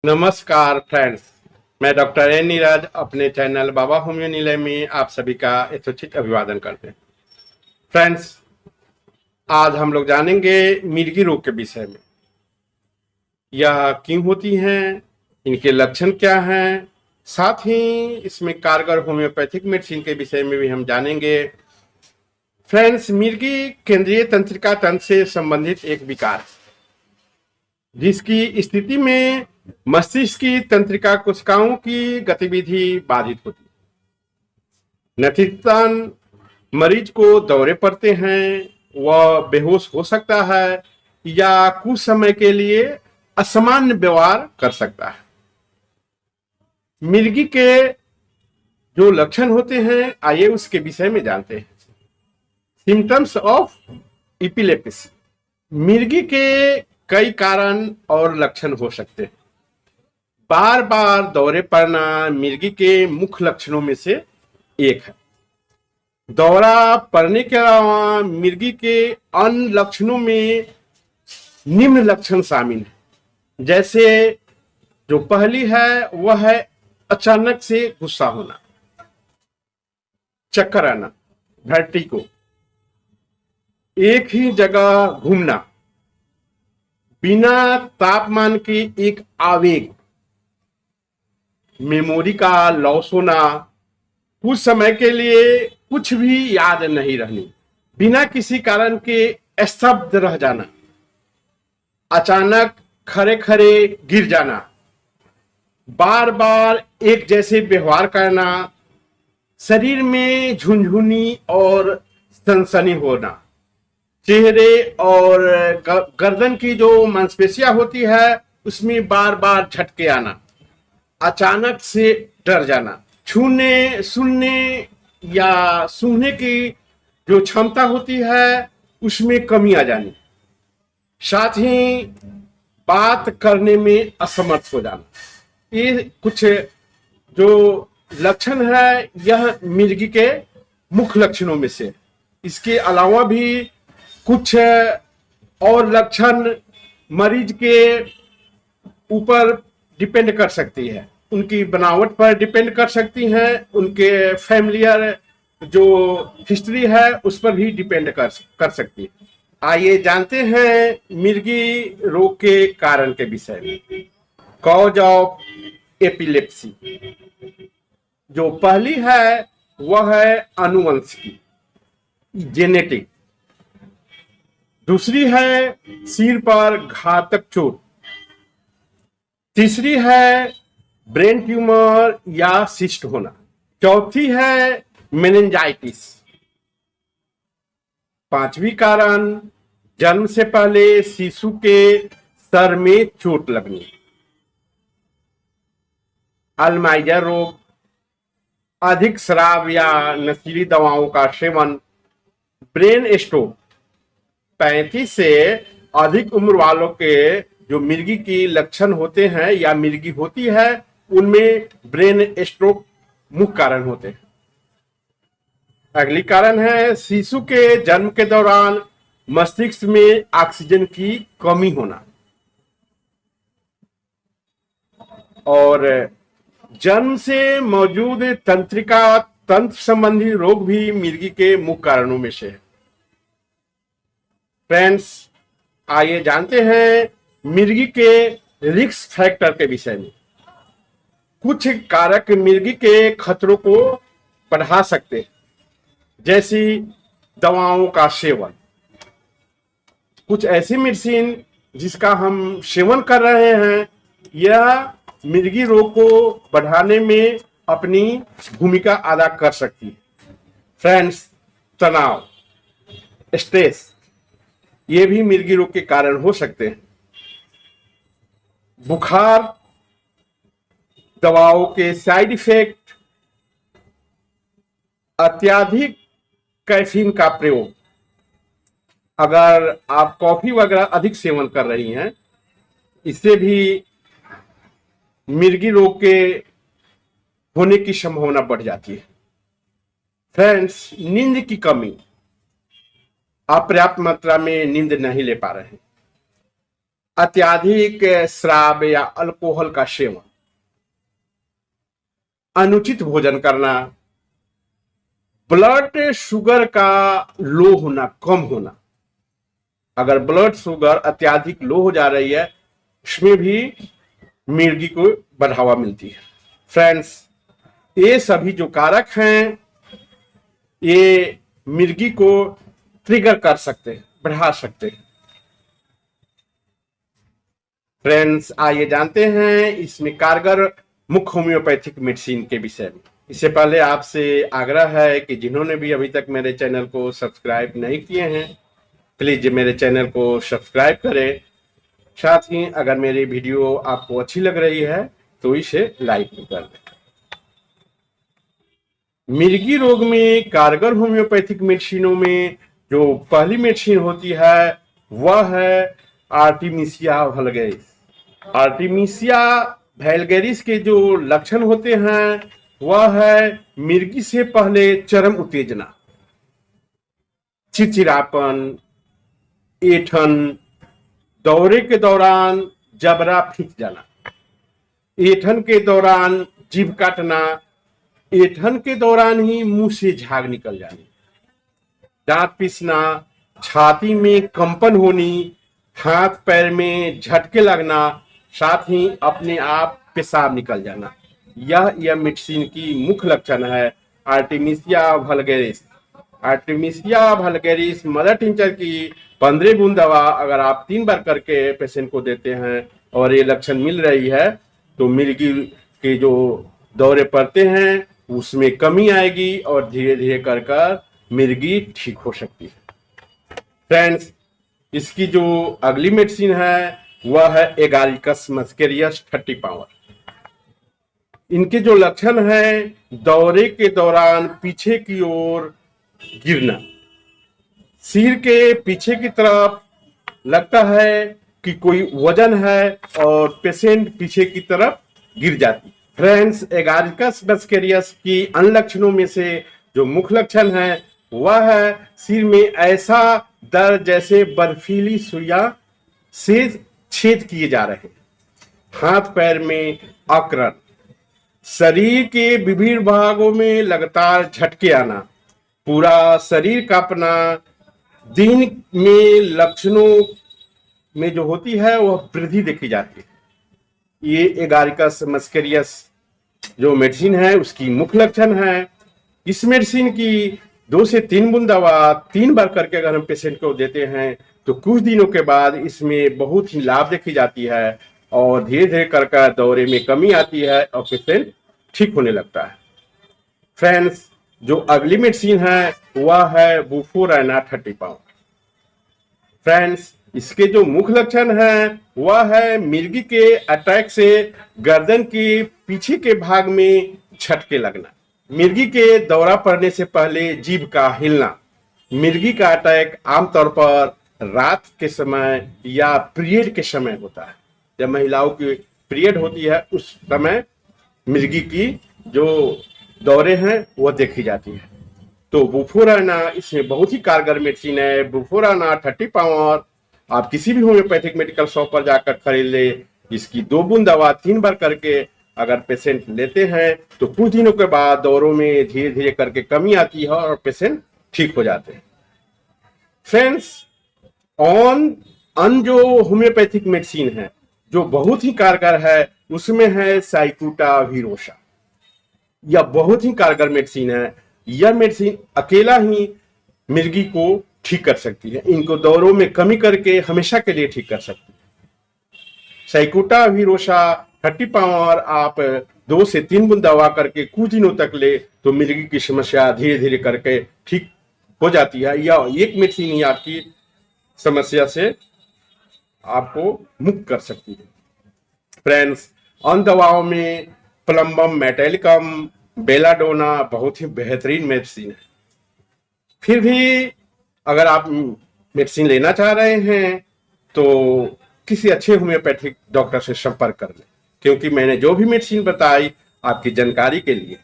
नमस्कार फ्रेंड्स। मैं doctor N Neeraj अपने चैनल बाबा होम्यो निलय में आप सभी का यथोचित अभिवादन करते हैं। फ्रेंड्स, आज हम लोग जानेंगे मिर्गी रोग के विषय में। यह क्यों होती हैं, इनके लक्षण क्या हैं, साथ ही इसमें कारगर होम्योपैथिक मेडिसिन के विषय में भी हम जानेंगे। फ्रेंड्स, मिर्गी केंद्रीय तंत्रिका तंत्र से संबंधित एक विकार है जिसकी स्थिति में मस्तिष्क की तंत्रिका कोशिकाओं की गतिविधि बाधित होती है। नतीजतन मरीज को दौरे पड़ते हैं, वह बेहोश हो सकता है या कुछ समय के लिए असामान्य व्यवहार कर सकता है। मिर्गी के जो लक्षण होते हैं, आइए उसके विषय में जानते हैं। Symptoms of epilepsy. मिर्गी के कई कारण और लक्षण हो सकते हैं। बार बार दौरे पड़ना मिर्गी के मुख्य लक्षणों में से एक है। दौरा पड़ने के अलावा मिर्गी के अन्य लक्षणों में निम्न लक्षण शामिल हैं। जैसे जो पहली है वह है अचानक से गुस्सा होना, चक्कर आना, वर्टिगो, एक ही जगह घूमना, बिना तापमान के एक आवेग, मेमोरी का लॉस होना, कुछ समय के लिए कुछ भी याद नहीं रहनी, बिना किसी कारण के स्तब्ध रह जाना, अचानक खड़े खड़े गिर जाना, बार बार एक जैसे व्यवहार करना, शरीर में झुनझुनी और सनसनी होना, चेहरे और गर्दन की जो मांसपेशियां होती है उसमें बार बार झटके आना, अचानक से डर जाना, छूने, सुनने या सूंघने की जो क्षमता होती है उसमें कमी आ जानी, साथ ही बात करने में असमर्थ हो जाना। ये कुछ जो लक्षण है यह मिर्गी के मुख्य लक्षणों में से। इसके अलावा भी कुछ और लक्षण मरीज के ऊपर डिपेंड कर सकती है, उनकी बनावट पर डिपेंड कर सकती हैं, उनके फैमिलियर जो हिस्ट्री है उस पर भी डिपेंड कर सकती है। आइए जानते हैं मिर्गी रोग के कारण के विषय में। Cause of epilepsy. जो पहली है वह है आनुवंशिकी, जेनेटिक। दूसरी है सिर पर घातक चोट। तीसरी है ब्रेन ट्यूमर या सिस्ट होना। चौथी है मेनिंजाइटिस। पांचवी कारण जन्म से पहले शिशु के सर में चोट लगनी। अल्जाइमर रोग, अधिक शराब या नशीली दवाओं का सेवन, ब्रेन स्ट्रोक। 35 से अधिक उम्र वालों के जो मिर्गी की लक्षण होते हैं या मिर्गी होती है उनमें ब्रेन स्ट्रोक मुख्य कारण होते हैं। अगली कारण है शिशु के जन्म के दौरान मस्तिष्क में ऑक्सीजन की कमी होना। और जन्म से मौजूद तंत्रिका तंत्र संबंधी रोग भी मिर्गी के मुख्य कारणों में से है। फ्रेंड्स, आइए जानते हैं मिर्गी के रिस्क फैक्टर के विषय में। कुछ कारक मिर्गी के खतरों को बढ़ा सकते हैं, जैसी दवाओं का सेवन। कुछ ऐसी मेडिसिन जिसका हम सेवन कर रहे हैं यह मिर्गी रोग को बढ़ाने में अपनी भूमिका अदा कर सकती है। फ्रेंड्स, तनाव, स्ट्रेस, ये भी मिर्गी रोग के कारण हो सकते हैं। बुखार, दवाओं के साइड इफेक्ट, अत्यधिक कैफीन का प्रयोग। अगर आप कॉफी वगैरह अधिक सेवन कर रही हैं, इससे भी मिर्गी रोग के होने की संभावना बढ़ जाती है। फ्रेंड्स, नींद की कमी, अपर्याप्त मात्रा में नींद नहीं ले पा रहे हैं, अत्यधिक शराब या अल्कोहल का सेवन, अनुचित भोजन करना, ब्लड शुगर का लो होना, कम होना। अगर ब्लड शुगर अत्यधिक लो हो जा रही है, इसमें भी मिर्गी को बढ़ावा मिलती है। फ्रेंड्स, ये सभी जो कारक हैं, ये मिर्गी को ट्रिगर कर सकते हैं, बढ़ा सकते हैं। फ्रेंड्स, आइए जानते हैं इसमें कारगर मुख्य होम्योपैथिक मेडिसिन के विषय में। इससे पहले आपसे आग्रह है कि जिन्होंने भी अभी तक मेरे चैनल को सब्सक्राइब नहीं किए हैं, प्लीज मेरे चैनल को सब्सक्राइब करें। साथ ही अगर मेरी वीडियो आपको अच्छी लग रही है तो इसे लाइक भी कर दें। मिर्गी रोग में कारगर होम्योपैथिक मेडिसिनों में जो पहली मेडिसिन होती है वह है आर्टेमिसिया वल्गैरिस। आर्टेमिसिया वल्गैरिस के जो लक्षण होते हैं वह है मिर्गी से पहले चरम उत्तेजना, चिड़चिड़ापन, ऐंठन, दौरे के दौरान जबड़ा फीक जाना, ऐंठन के दौरान जीभ काटना, ऐंठन के दौरान ही मुंह से झाग निकल जानी, दांत पीसना, छाती में कंपन होनी, हाथ पैर में झटके लगना, साथ ही अपने आप पेशाब निकल जाना। यह मेडिसिन की मुख्य लक्षण है Artemisia vulgaris. Artemisia vulgaris mother tincture की 15 बूंद दवा अगर आप 3 बार करके पेशेंट को देते हैं और ये लक्षण मिल रही है तो मिर्गी के जो दौरे पड़ते हैं उसमें कमी आएगी और धीरे धीरे कर मिर्गी ठीक हो सकती है। फ्रेंड्स, इसकी जो अगली मेडिसिन है वह है एगारिकस मस्केरियस 30 पावर। इनके जो लक्षण हैं, दौरे के दौरान पीछे की ओर गिरना, सिर के पीछे की तरफ लगता है कि कोई वजन है और पेशेंट पीछे की तरफ गिर जाती। फ्रेंड्स, एगारिकस मस्केरियस की अन्य लक्षणों में से जो मुख्य लक्षण है वह है सिर में ऐसा दर्द जैसे बर्फीली सुइयां से छेद किए जा रहे, हाथ पैर में अकड़न, शरीर के विभिन्न भागों में लगातार झटके आना, पूरा शरीर कांपना, दिन में लक्षणों में जो होती है वह वृद्धि देखी जाती है। ये एगारिकस मस्केरियस जो मेडिसिन है उसकी मुख्य लक्षण है। इस मेडिसिन की 2 से 3 बूंद दवा 3 बार करके अगर हम पेशेंट को देते हैं तो कुछ दिनों के बाद इसमें बहुत ही लाभ देखी जाती है और धीरे धीरे कर दौरे में कमी आती है और पेशेंट ठीक होने लगता है। फ्रेंड्स, जो अगली मेडिसिन है वह है बुफोरैना 30 पाउंड। फ्रेंड्स, इसके जो मुख्य लक्षण है वह है मिर्गी के अटैक से गर्दन के पीछे के भाग में झटके लगना, मिर्गी के दौरा पड़ने से पहले जीभ का हिलना। मिर्गी का अटैक आमतौर पर रात के समय या पीरियड के समय होता है। जब महिलाओं की पीरियड होती है उस समय मिर्गी की जो दौरे हैं वह देखी जाती है। तो बुफोरैना इसमें बहुत ही कारगर मेडिसिन है। बुफोरैना 30 पावर आप किसी भी होम्योपैथिक मेडिकल शॉप पर जाकर खरीद ले। इसकी 2 बूंद दवा 3 बार करके अगर पेशेंट लेते हैं तो कुछ दिनों के बाद दौरों में धीरे धीरे करके कमी आती है और पेशेंट ठीक हो जाते हैं। फ्रेंड्स, जो होम्योपैथिक मेडिसिन है जो बहुत ही कारगर है उसमें है साइक्यूटा वीरोसा। यह बहुत ही कारगर मेडिसिन है। यह मेडिसिन अकेला ही मिर्गी को ठीक कर सकती है, इनको दौरों में कमी करके हमेशा के लिए ठीक कर सकती है। साइक्यूटा वीरोसा 30 पावर आप 2 से 3 बूंद दवा करके कुछ दिनों तक ले तो मिर्गी की समस्या धीरे धीरे करके ठीक हो जाती है। या एक मेडिसिन ही आपकी समस्या से आपको मुक्त कर सकती है। फ्रेंड्स, उन दवाओं में प्लम्बम मेटालिकम, बेलाडोना बहुत ही बेहतरीन मेडिसिन है। फिर भी अगर आप मेडिसिन लेना चाह रहे हैं तो किसी अच्छे होम्योपैथिक डॉक्टर से संपर्क कर लें, क्योंकि मैंने जो भी मेडिसिन बताई आपकी जानकारी के लिए